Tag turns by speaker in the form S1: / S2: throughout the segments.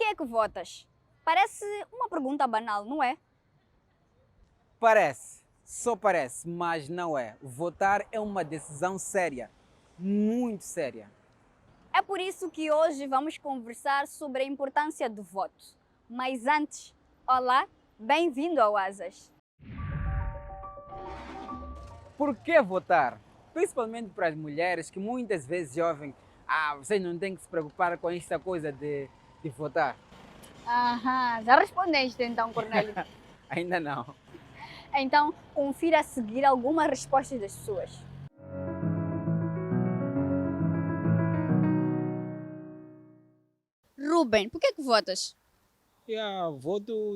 S1: que é que votas? Parece uma pergunta banal, não é?
S2: Parece, só parece, mas não é. Votar é uma decisão séria, muito séria.
S1: É por isso que hoje vamos conversar sobre a importância do voto. Mas antes, olá, bem-vindo ao Asas.
S2: Por que votar? Principalmente para as mulheres que muitas vezes ouvem: vocês não têm que se preocupar com esta coisa de votar.
S1: Aham, já respondeste então, Cornélio.
S2: Ainda não.
S1: Então, confira a seguir algumas respostas das pessoas. Ruben, por que é que votas?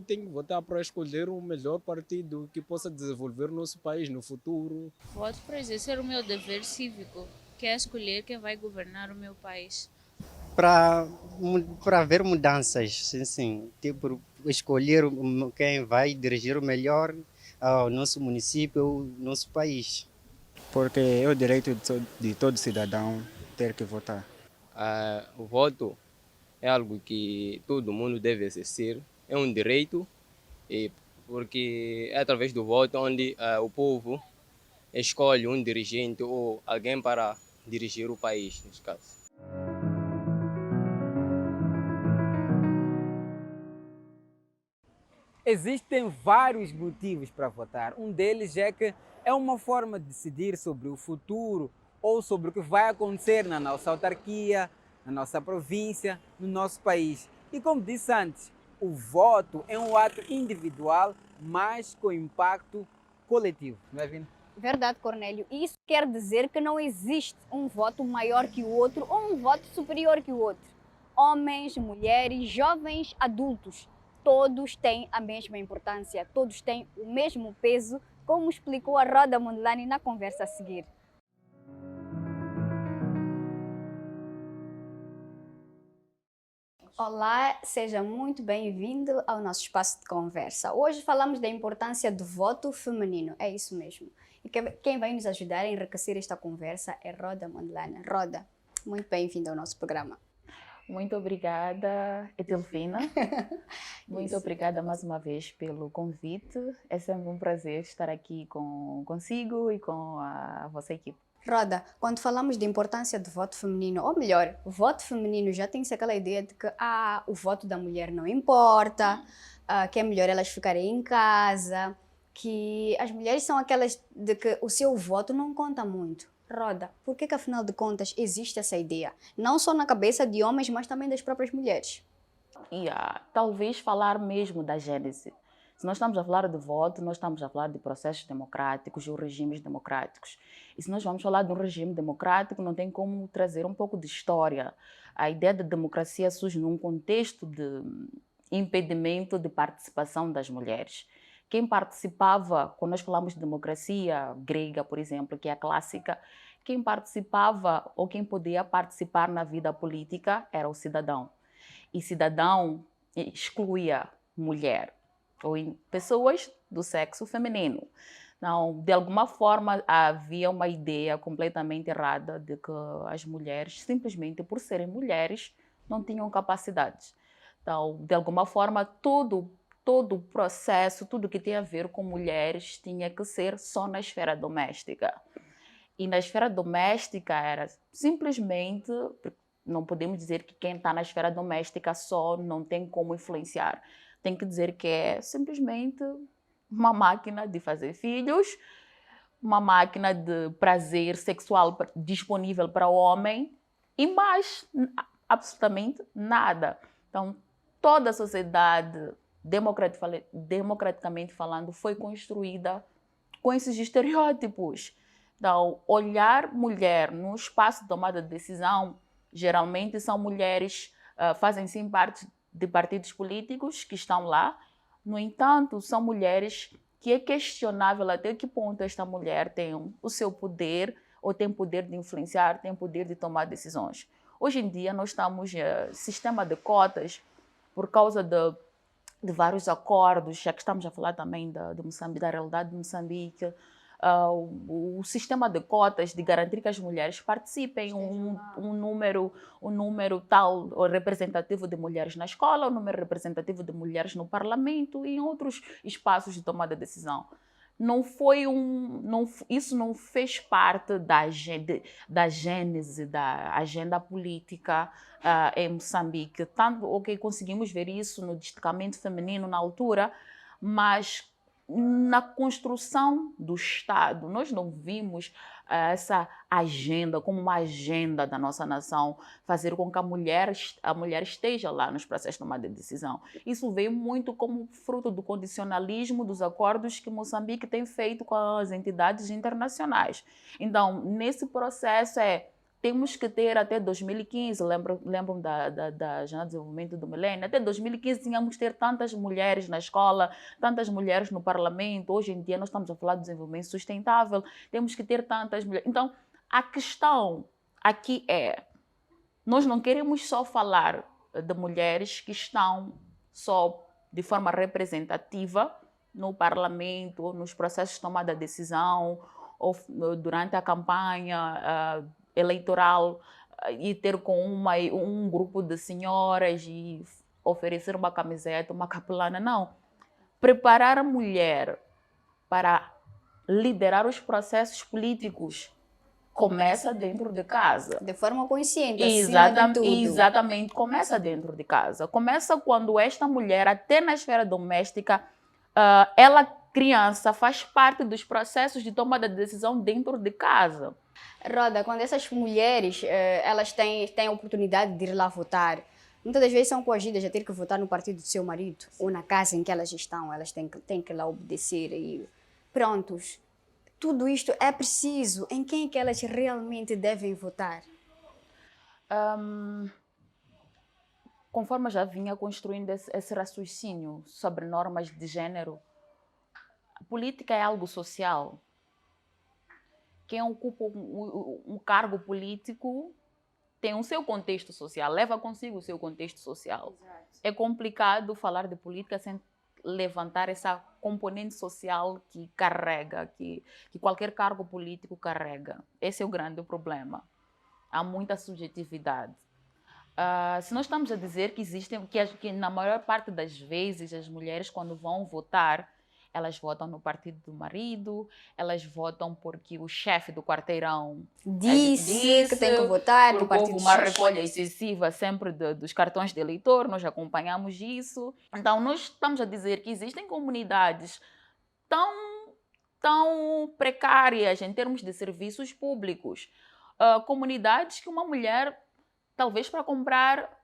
S3: Tem que votar para escolher o melhor partido que possa desenvolver o nosso país no futuro.
S4: Voto para exercer o meu dever cívico, que é escolher quem vai governar o meu país.
S5: Para haver mudanças, sim. Tipo, escolher quem vai dirigir o melhor ao nosso município, ao nosso país.
S6: Porque é o direito de todo cidadão ter que votar.
S7: O voto é algo que todo mundo deve exercer, é um direito, porque é através do voto onde o povo escolhe um dirigente ou alguém para dirigir o país, nesse caso.
S2: Existem vários motivos para votar. Um deles é que é uma forma de decidir sobre o futuro ou sobre o que vai acontecer na nossa autarquia, na nossa província, no nosso país. E como disse antes, o voto é um ato individual, mas com impacto coletivo. Não é, Vina?
S1: Verdade, Cornélio. E isso quer dizer que não existe um voto maior que o outro ou um voto superior que o outro. Homens, mulheres, jovens, adultos, todos têm a mesma importância, todos têm o mesmo peso, como explicou a Roda Mondlane na conversa a seguir. Olá, seja muito bem-vindo ao nosso espaço de conversa. Hoje falamos da importância do voto feminino, é isso mesmo. E quem vai nos ajudar a enriquecer esta conversa é Roda Mondlane. Roda, muito bem-vindo ao nosso programa.
S8: Muito obrigada, Edelfina. Muito
S1: Isso.
S8: obrigada mais uma vez pelo convite. É sempre um prazer estar aqui consigo e com a vossa equipe.
S1: Roda, quando falamos de importância do voto feminino, ou melhor, o voto feminino já tem-se aquela ideia de que o voto da mulher não importa, que é melhor elas ficarem em casa, que as mulheres são aquelas de que o seu voto não conta muito. Roda, por que afinal de contas existe essa ideia? Não só na cabeça de homens, mas também das próprias mulheres.
S8: E talvez falar mesmo da gênese. Se nós estamos a falar de voto, nós estamos a falar de processos democráticos ou regimes democráticos. E se nós vamos falar de um regime democrático, não tem como trazer um pouco de história. A ideia de democracia surge num contexto de impedimento de participação das mulheres. Quem participava, quando nós falamos de democracia grega, por exemplo, que é a clássica, quem participava ou quem podia participar na vida política era o cidadão. E cidadão excluía mulher ou pessoas do sexo feminino. Então, de alguma forma, havia uma ideia completamente errada de que as mulheres, simplesmente por serem mulheres, não tinham capacidades. Então, de alguma forma, todo o processo, tudo que tem a ver com mulheres tinha que ser só na esfera doméstica. E na esfera doméstica era simplesmente, não podemos dizer que quem está na esfera doméstica só não tem como influenciar. Tem que dizer que é simplesmente uma máquina de fazer filhos, uma máquina de prazer sexual disponível para o homem e mais absolutamente nada. Então, toda a sociedade, democraticamente falando, foi construída com esses estereótipos. Então, olhar mulher no espaço de tomada de decisão, geralmente são mulheres, fazem sim parte de partidos políticos que estão lá. No entanto, são mulheres que é questionável até que ponto esta mulher tem o seu poder, ou tem poder de influenciar, tem poder de tomar decisões. Hoje em dia, nós estamos em sistema de cotas por causa de vários acordos, já que estamos a falar também de Moçambique, da realidade de Moçambique. o sistema de cotas, de garantir que as mulheres participem, um número tal ou representativo de mulheres na escola, um número representativo de mulheres no parlamento e em outros espaços de tomada de decisão. Isso não fez parte da gênese da agenda política em Moçambique. Conseguimos ver isso no destacamento feminino na altura, mas na construção do Estado, nós não vimos essa agenda como uma agenda da nossa nação, fazer com que a mulher esteja lá nos processos de tomada de decisão. Isso veio muito como fruto do condicionalismo dos acordos que Moçambique tem feito com as entidades internacionais. Então, nesse processo temos que ter até 2015, lembram da Agenda de Desenvolvimento do Milênio, até 2015 tínhamos que ter tantas mulheres na escola, tantas mulheres no parlamento. Hoje em dia nós estamos a falar de desenvolvimento sustentável, temos que ter tantas mulheres. Então, a questão aqui nós não queremos só falar de mulheres que estão só de forma representativa no parlamento, ou nos processos de tomada de decisão, ou durante a campanha eleitoral, e ter com um grupo de senhoras e oferecer uma camiseta, uma capelana. Não. Preparar a mulher para liderar os processos políticos começa dentro de casa.
S1: De forma consciente, acima de tudo.
S8: Exatamente, começa dentro de casa. Começa quando esta mulher, até na esfera doméstica, ela, criança, faz parte dos processos de tomada de decisão dentro de casa.
S1: Roda, quando essas mulheres elas têm a oportunidade de ir lá votar, muitas das vezes são coagidas a ter que votar no partido do seu marido ou na casa em que elas estão, elas têm que ir lá obedecer e prontos. Tudo isto é preciso. Em quem é que elas realmente devem votar?
S8: Conforme eu já vinha construindo esse raciocínio sobre normas de gênero, a política é algo social. Quem ocupa um cargo político tem o seu contexto social, leva consigo o seu contexto social. Exato. É complicado falar de política sem levantar essa componente social que carrega, que qualquer cargo político carrega. Esse é o grande problema. Há muita subjetividade. Se nós estamos a dizer que na maior parte das vezes as mulheres, quando vão votar, elas votam no partido do marido, elas votam porque o chefe do quarteirão
S1: disse que tem que votar no partido.
S8: Houve uma recolha excessiva sempre dos cartões de eleitor, nós acompanhamos isso. Então, nós estamos a dizer que existem comunidades tão precárias em termos de serviços públicos. Comunidades que uma mulher, talvez para comprar,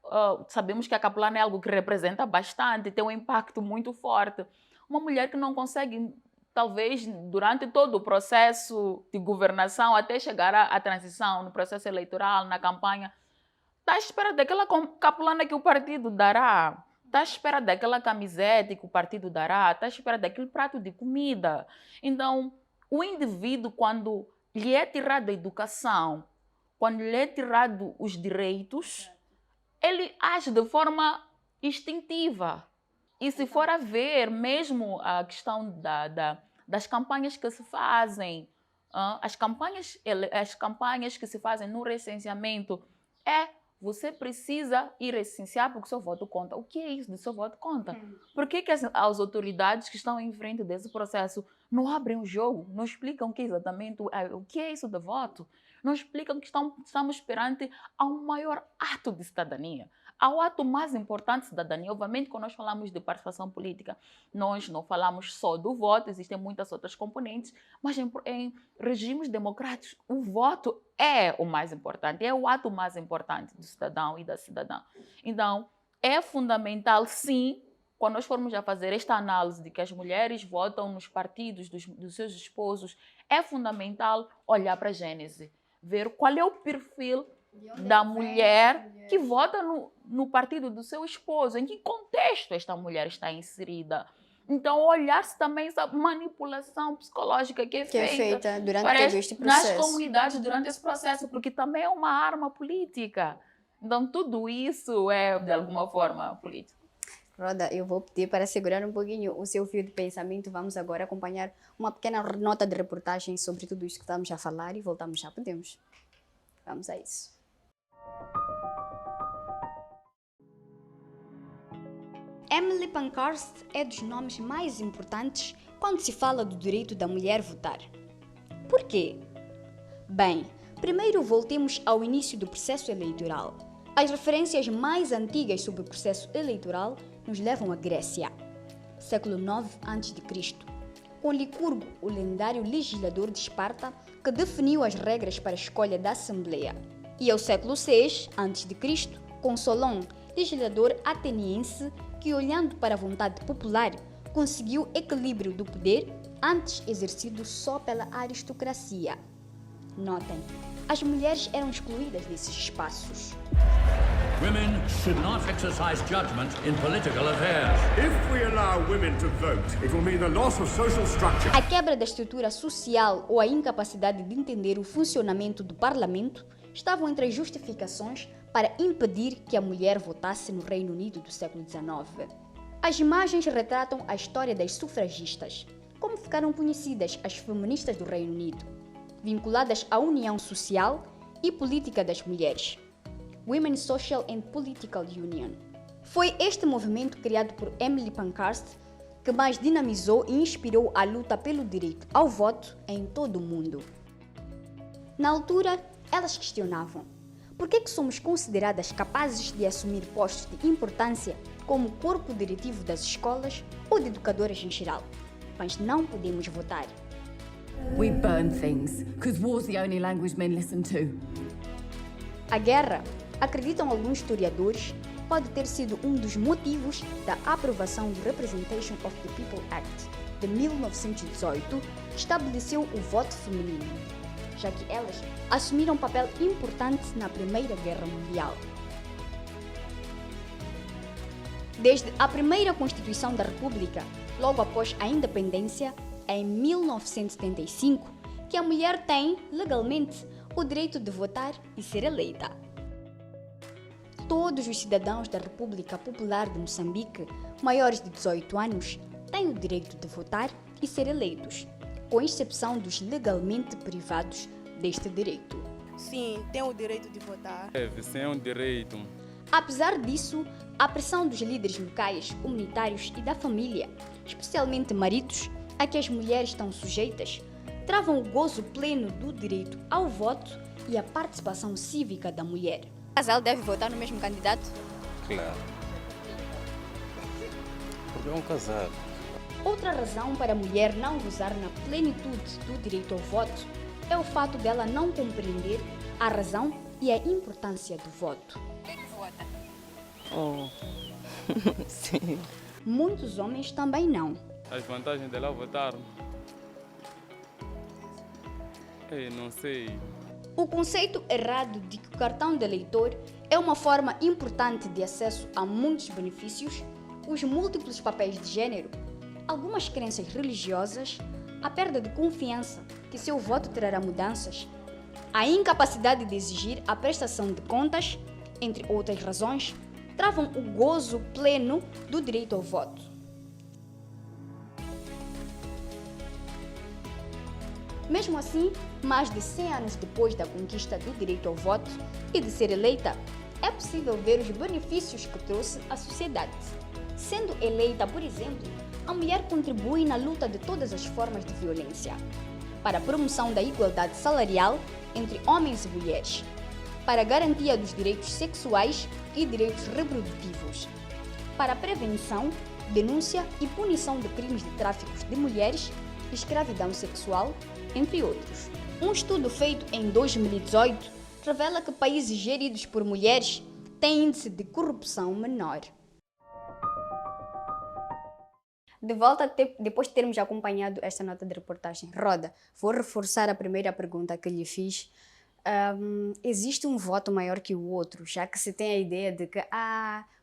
S8: sabemos que a capelana é algo que representa bastante, tem um impacto muito forte. Uma mulher que não consegue, talvez, durante todo o processo de governação, até chegar à transição, no processo eleitoral, na campanha, está à espera daquela capelana que o partido dará, está à espera daquela camiseta que o partido dará, está à espera daquele prato de comida. Então, o indivíduo, quando lhe é tirada a educação, quando lhe é tirado os direitos, ele age de forma instintiva. E se for a ver mesmo a questão das campanhas que se fazem, as campanhas que se fazem no recenseamento, você precisa ir recensear porque o seu voto conta. O que é isso do seu voto conta? Por que as autoridades que estão em frente desse processo não abrem o jogo, não explicam exatamente o que é isso de voto? Não explicam que estamos perante a um maior ato de cidadania. Ao ato mais importante de cidadania. Obviamente, quando nós falamos de participação política, nós não falamos só do voto, existem muitas outras componentes, mas em regimes democráticos, o voto é o mais importante, é o ato mais importante do cidadão e da cidadã. Então, é fundamental, sim, quando nós formos a fazer esta análise de que as mulheres votam nos partidos dos seus esposos, é fundamental olhar para a gênese, ver qual é o perfil da mulher que vota no partido do seu esposo, em que contexto esta mulher está inserida. Então, olhar-se também essa manipulação psicológica que é feita
S1: durante todo este processo.
S8: Nas comunidades durante esse processo, porque também é uma arma política. Então, tudo isso é, de alguma forma, político.
S1: Roda, eu vou pedir para segurar um pouquinho o seu fio de pensamento. Vamos agora acompanhar uma pequena nota de reportagem sobre tudo isto que estamos a falar e voltamos já, podemos. Vamos a isso. Emily Pankhurst é dos nomes mais importantes quando se fala do direito da mulher votar. Por quê? Bem, primeiro voltemos ao início do processo eleitoral. As referências mais antigas sobre o processo eleitoral nos levam à Grécia, século IX a.C., com Licurgo, o lendário legislador de Esparta, que definiu as regras para a escolha da Assembleia. E ao século VI a.C., com Solon, legislador ateniense, que olhando para a vontade popular, conseguiu equilíbrio do poder antes exercido só pela aristocracia. Notem, as mulheres eram excluídas desses espaços.
S9: Women should not exercise judgment in political affairs.
S10: If we allow women to vote, it will mean the loss of social structure.
S1: A quebra da estrutura social ou a incapacidade de entender o funcionamento do parlamento estavam entre as justificações para impedir que a mulher votasse no Reino Unido do século XIX. As imagens retratam a história das sufragistas, como ficaram conhecidas as feministas do Reino Unido, vinculadas à união social e política das mulheres. Women's Social and Political Union. Foi este movimento criado por Emily Pankhurst que mais dinamizou e inspirou a luta pelo direito ao voto em todo o mundo. Na altura, elas questionavam: por que somos consideradas capazes de assumir postos de importância como corpo diretivo das escolas ou de educadoras em geral, mas não podemos votar?
S11: We burn things, because war's the only language men listen to.
S1: A guerra, acreditam alguns historiadores, pode ter sido um dos motivos da aprovação do Representation of the People Act de 1918, que estabeleceu o voto feminino, já que elas assumiram um papel importante na Primeira Guerra Mundial. Desde a primeira Constituição da República, logo após a independência, em 1975, que a mulher tem, legalmente, o direito de votar e ser eleita. Todos os cidadãos da República Popular de Moçambique, maiores de 18 anos, têm o direito de votar e ser eleitos, com exceção dos legalmente privados deste direito.
S12: Sim, tem o direito de votar.
S3: Sim, é um direito.
S1: Apesar disso, a pressão dos líderes locais, comunitários e da família, especialmente maridos, a que as mulheres estão sujeitas, travam o gozo pleno do direito ao voto e à participação cívica da mulher. O casal deve votar no mesmo candidato?
S13: Claro. Porque é um casal.
S1: Outra razão para a mulher não gozar na plenitude do direito ao voto é o fato dela não compreender a razão e a importância do voto.
S12: Quem vota?
S13: Oh, sim.
S1: Muitos homens também não.
S3: As vantagens dela votar? Não sei.
S1: O conceito errado de que o cartão de eleitor é uma forma importante de acesso a muitos benefícios, os múltiplos papéis de gênero, algumas crenças religiosas, a perda de confiança que seu voto trará mudanças, a incapacidade de exigir a prestação de contas, entre outras razões, travam o gozo pleno do direito ao voto. Mesmo assim, mais de 100 anos depois da conquista do direito ao voto e de ser eleita, é possível ver os benefícios que trouxe à sociedade. Sendo eleita, por exemplo, a mulher contribui na luta de todas as formas de violência, para a promoção da igualdade salarial entre homens e mulheres, para a garantia dos direitos sexuais e direitos reprodutivos, para a prevenção, denúncia e punição de crimes de tráfico de mulheres, escravidão sexual, entre outros. Um estudo feito em 2018 revela que países geridos por mulheres têm índice de corrupção menor. De volta, depois de termos acompanhado esta nota de reportagem, Roda, vou reforçar a primeira pergunta que lhe fiz. Existe um voto maior que o outro, já que se tem a ideia de que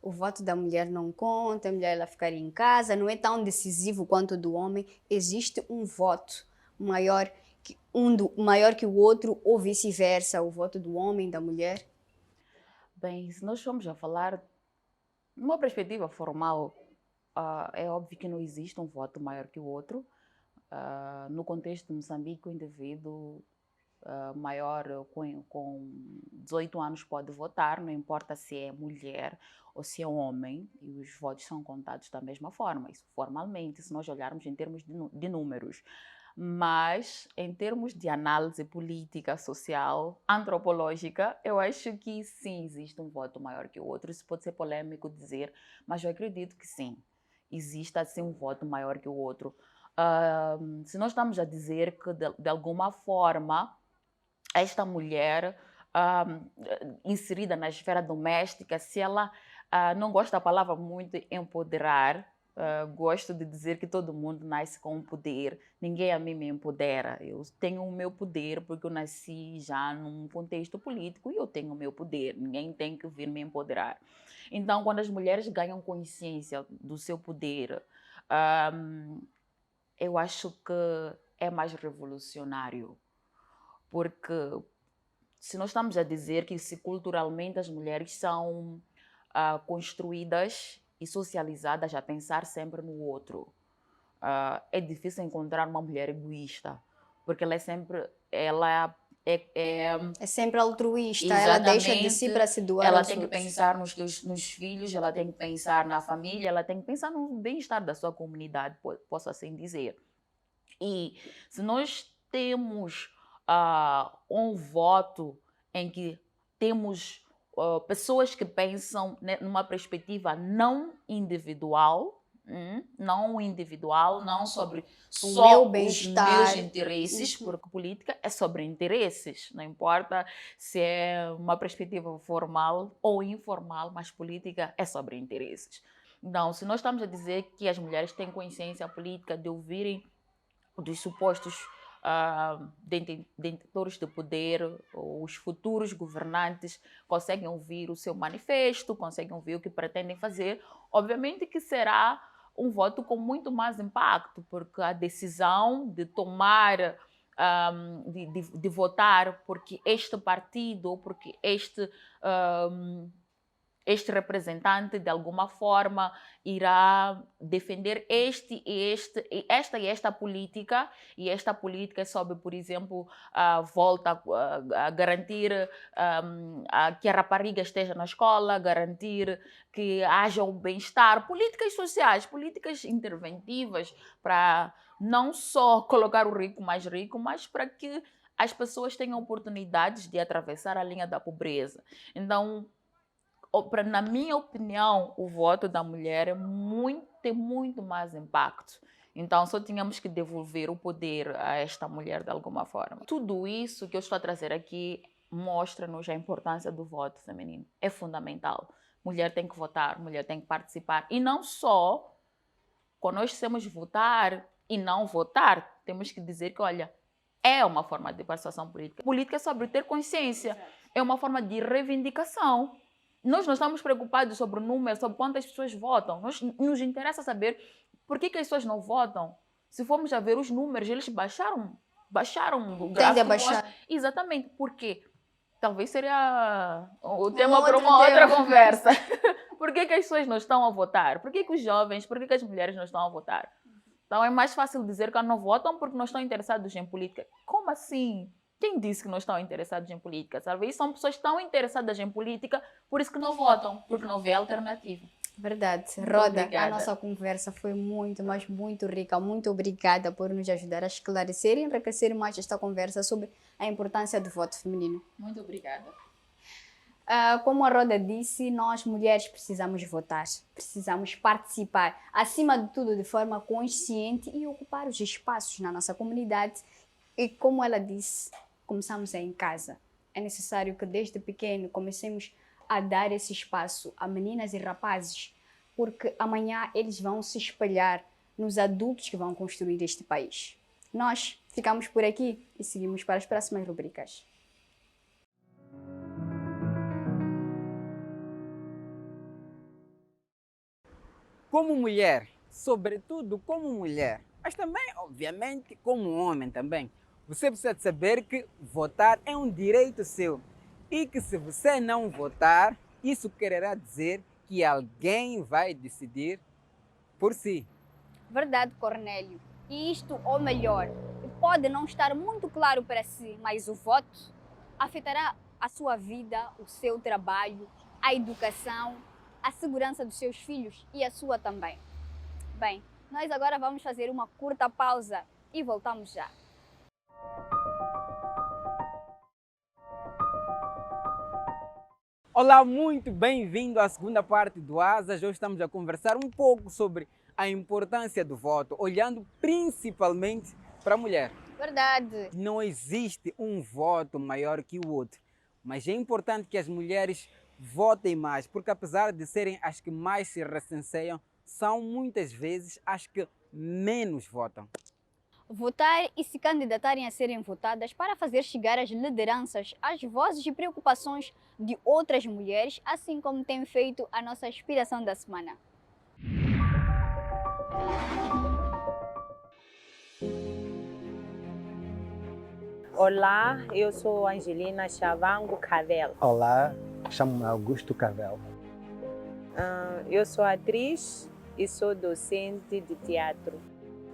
S1: o voto da mulher não conta, a mulher ela ficaria em casa, não é tão decisivo quanto o do homem. Existe um voto maior que o outro ou vice-versa, o voto do homem e da mulher?
S8: Bem, se nós formos a falar numa perspectiva formal, é óbvio que não existe um voto maior que o outro. No contexto de Moçambique, o indivíduo maior com 18 anos pode votar, não importa se é mulher ou se é homem, e os votos são contados da mesma forma, isso formalmente, se nós olharmos em termos de números. Mas, em termos de análise política, social, antropológica, eu acho que sim, existe um voto maior que o outro. Isso pode ser polêmico dizer, mas eu acredito que sim, existe assim um voto maior que o outro. Se nós estamos a dizer que, de alguma forma, esta mulher inserida na esfera doméstica, se ela não gosta da palavra muito empoderar, gosto de dizer que todo mundo nasce com um poder, ninguém a mim me empodera. Eu tenho o meu poder porque eu nasci já num contexto político e eu tenho o meu poder, ninguém tem que vir me empoderar. Então, quando as mulheres ganham consciência do seu poder, eu acho que é mais revolucionário. Porque se nós estamos a dizer que se culturalmente as mulheres são construídas e socializadas a pensar sempre no outro, é difícil encontrar uma mulher egoísta, porque ela é sempre
S1: altruísta. Ela deixa de si para se doar.
S8: Ela tem que pensar nos filhos, ela tem que pensar na família, ela tem que pensar no bem-estar da sua comunidade, posso assim dizer. E se nós temos um voto em que temos pessoas que pensam numa perspectiva não individual, não sobre só os meus interesses, porque política é sobre interesses, não importa se é uma perspectiva formal ou informal, mas política é sobre interesses. Então, se nós estamos a dizer que as mulheres têm consciência política de ouvirem dos supostos detentores de poder, os futuros governantes conseguem ouvir o seu manifesto, conseguem ouvir o que pretendem fazer, obviamente que será um voto com muito mais impacto, porque a decisão de tomar, de votar porque este partido ou porque este representante, de alguma forma, irá defender esta política, e esta política é sobre, por exemplo, volta a garantir que a rapariga esteja na escola, garantir que haja um bem-estar, políticas sociais, políticas interventivas para não só colocar o rico mais rico, mas para que as pessoas tenham oportunidades de atravessar a linha da pobreza. Então, na minha opinião, o voto da mulher tem muito mais impacto. Então, só tínhamos que devolver o poder a esta mulher de alguma forma. Tudo isso que eu estou a trazer aqui mostra-nos a importância do voto feminino. É fundamental. Mulher tem que votar, mulher tem que participar. E não só, quando nós dissemos votar e não votar, temos que dizer que, olha, é uma forma de participação política. Política é sobre ter consciência, é uma forma de reivindicação. Nós não estamos preocupados sobre o número, sobre quantas pessoas votam. Nos interessa saber por que as pessoas não votam. Se formos a ver os números, eles baixaram o gráfico.
S1: Tende a baixar.
S8: Exatamente. Por quê? Talvez seria o tema para uma outra conversa. Por que as pessoas não estão a votar? Por que os jovens, por que as mulheres não estão a votar? Então é mais fácil dizer que não votam porque não estão interessados em política. Como assim? Quem disse que não estão interessados em política? Talvez são pessoas tão interessadas em política, por isso que não votam, porque não vê alternativa.
S1: Verdade.
S8: Muito
S1: Roda,
S8: obrigada.
S1: a nossa conversa foi muito, mas muito rica. Muito obrigada por nos ajudar a esclarecer e enriquecer mais esta conversa sobre a importância do voto feminino.
S8: Muito obrigada.
S1: Como a Roda disse, nós mulheres precisamos votar, precisamos participar, acima de tudo de forma consciente e ocupar os espaços na nossa comunidade. E como ela disse, começamos em casa. É necessário que desde pequeno comecemos a dar esse espaço a meninas e rapazes, porque amanhã eles vão se espelhar nos adultos que vão construir este país. Nós ficamos por aqui e seguimos para as próximas rubricas.
S2: Como mulher, sobretudo como mulher, mas também, obviamente, como homem também, você precisa de saber que votar é um direito seu e que se você não votar, isso quererá dizer que alguém vai decidir por si.
S1: Verdade, Cornélio. E isto, ou melhor, pode não estar muito claro para si, mas o voto afetará a sua vida, o seu trabalho, a educação, a segurança dos seus filhos e a sua também. Bem, nós agora vamos fazer uma curta pausa e voltamos já.
S2: Olá, muito bem-vindo à segunda parte do Asas. Hoje estamos a conversar um pouco sobre a importância do voto, olhando principalmente para a mulher.
S1: Verdade.
S2: Não existe um voto maior que o outro, mas é importante que as mulheres votem mais, porque apesar de serem as que mais se recenseiam, são muitas vezes as que menos votam.
S1: Votar e se candidatarem a serem votadas para fazer chegar às lideranças as vozes e preocupações de outras mulheres, assim como tem feito a nossa inspiração da semana.
S14: Olá, eu sou Angelina Chavango Cavel.
S15: Olá, chamo-me Augusto Cavel.
S14: Eu sou atriz e sou docente de teatro.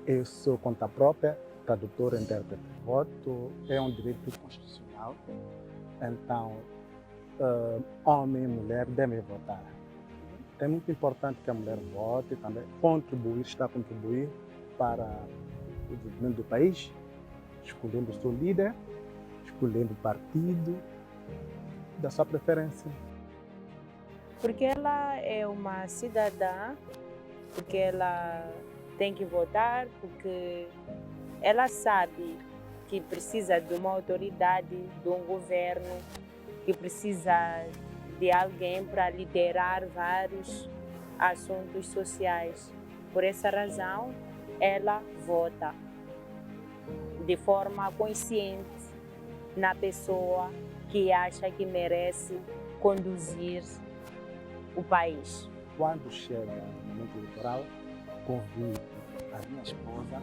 S15: Eu sou conta própria, tradutor e intérprete. Voto é um direito constitucional, então homem e mulher devem votar. É muito importante que a mulher vote e também está a contribuir para o desenvolvimento do país, escolhendo o seu líder, escolhendo o partido da sua preferência.
S14: Porque ela é uma cidadã, porque ela tem que votar, porque ela sabe que precisa de uma autoridade, de um governo, que precisa de alguém para liderar vários assuntos sociais. Por essa razão, ela vota de forma consciente na pessoa que acha que merece conduzir o país.
S15: Quando chega o momento eleitoral, convido a minha esposa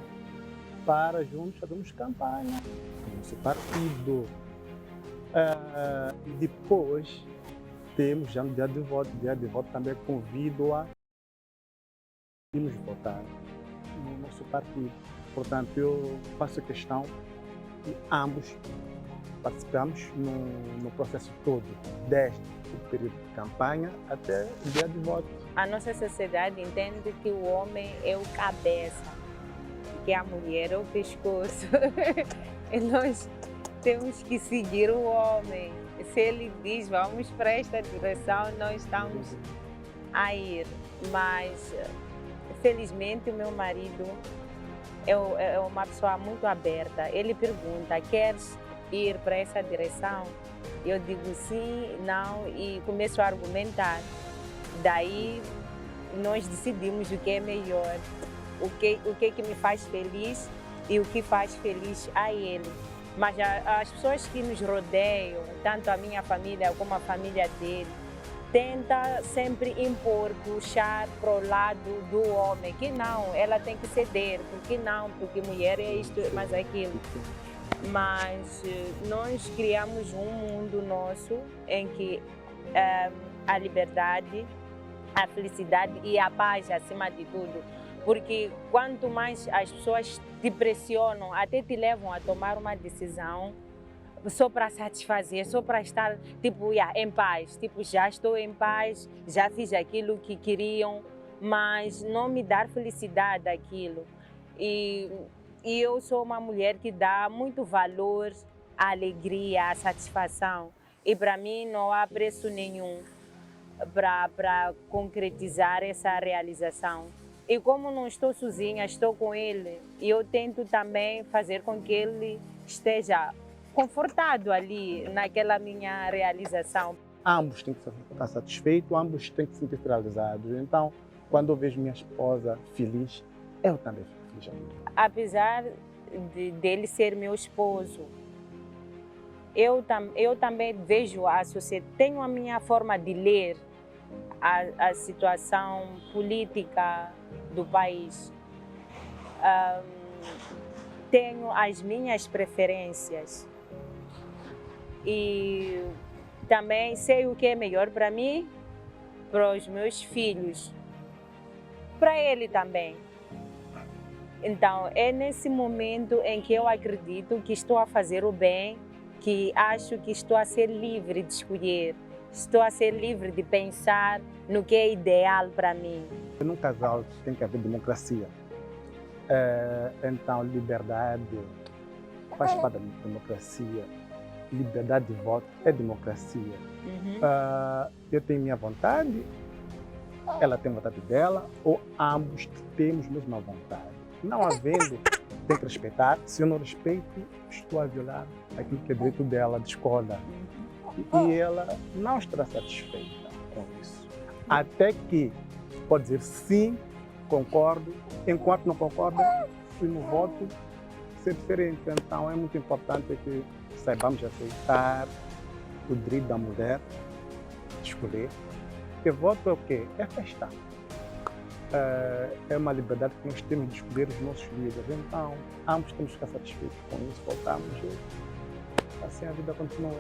S15: para juntos fazermos campanha no nosso partido. E depois temos já no dia de voto. No dia de voto também convido-a irmos votar no nosso partido. Portanto, eu faço questão que ambos participamos no processo todo, desde o período de campanha até o dia de voto.
S14: A nossa sociedade entende que o homem é o cabeça, que a mulher é o pescoço. E nós temos que seguir o homem. Se ele diz vamos para esta direção, nós estamos a ir. Mas, felizmente, o meu marido é uma pessoa muito aberta. Ele pergunta, queres ir para essa direção? Eu digo sim, não, e começo a argumentar. Daí nós decidimos o que é melhor, o que me faz feliz e o que faz feliz a ele. Mas as pessoas que nos rodeiam, tanto a minha família como a família dele, tenta sempre impor, puxar para o lado do homem, que não, ela tem que ceder, porque não, porque mulher é isto, mas aquilo. Mas nós criamos um mundo nosso em que a liberdade, a felicidade e a paz acima de tudo. Porque quanto mais as pessoas te pressionam, até te levam a tomar uma decisão só para satisfazer, só para estar em paz. Já estou em paz, já fiz aquilo que queriam, mas não me dar felicidade daquilo. E eu sou uma mulher que dá muito valor à alegria, à satisfação. E para mim não há preço nenhum para concretizar essa realização. E como não estou sozinha, estou com ele, e eu tento também fazer com que ele esteja confortado ali naquela minha realização.
S15: Ambos têm que estar satisfeitos, ambos têm que se sentir realizados. Então, quando eu vejo minha esposa feliz, eu também fico feliz.
S14: Apesar dele ser meu esposo, eu também vejo a sociedade, tenho a minha forma de ler a situação política do país. Tenho as minhas preferências e também sei o que é melhor para mim, para os meus filhos. para ele também. Então, é nesse momento em que eu acredito que estou a fazer o bem, que acho que estou a ser livre de escolher, estou a ser livre de pensar no que é ideal para mim.
S15: Num casal tem que haver democracia. Então, liberdade faz parte da democracia. Liberdade de voto é democracia. Eu tenho minha vontade, ela tem a vontade dela, ou ambos temos a mesma vontade. Não havendo, tem que respeitar. Se eu não respeito, estou a violar aquilo que é direito dela, de escolha. E ela não estará satisfeita com isso. Até que pode dizer sim, concordo. Enquanto não concorda, se no voto ser diferente. Então é muito importante que saibamos aceitar o direito da mulher de escolher. Porque voto é o quê? É festa. É uma liberdade que nós temos de escolher os nossos líderes. Então, ambos temos que ficar satisfeitos com isso, voltamos e assim a vida continua.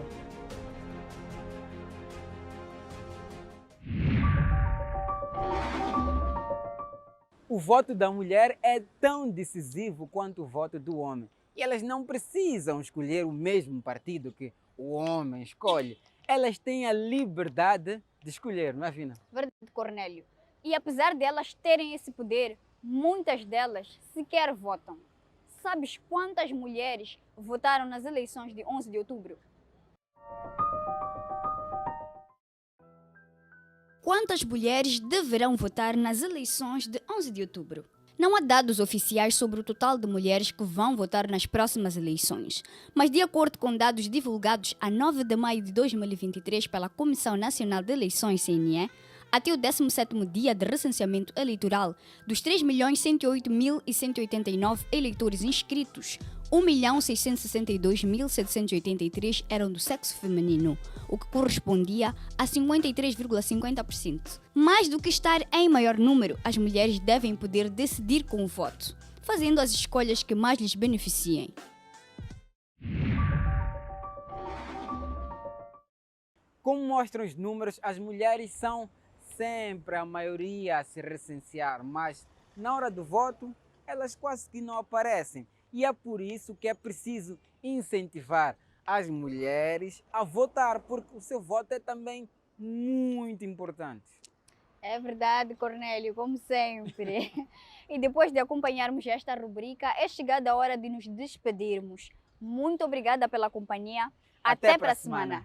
S2: O voto da mulher é tão decisivo quanto o voto do homem. E elas não precisam escolher o mesmo partido que o homem escolhe. Elas têm a liberdade de escolher, não é, Vina?
S1: Verdade, Cornélio. E apesar de elas terem esse poder, muitas delas sequer votam. Sabes quantas mulheres votaram nas eleições de 11 de outubro? Quantas mulheres deverão votar nas eleições de 11 de outubro? Não há dados oficiais sobre o total de mulheres que vão votar nas próximas eleições, mas de acordo com dados divulgados a 9 de maio de 2023 pela Comissão Nacional de Eleições, CNE, até o 17º dia de recenseamento eleitoral, dos 3.108.189 eleitores inscritos, 1.662.783 eram do sexo feminino, o que correspondia a 53,50%. Mais do que estar em maior número, as mulheres devem poder decidir com o voto, fazendo as escolhas que mais lhes beneficiem.
S2: Como mostram os números, as mulheres são sempre a maioria a se recensear, mas na hora do voto, elas quase que não aparecem. E é por isso que é preciso incentivar as mulheres a votar, porque o seu voto é também muito importante.
S1: É verdade, Cornélio, como sempre. E depois de acompanharmos esta rubrica, é chegada a hora de nos despedirmos. Muito obrigada pela companhia. Até para a semana.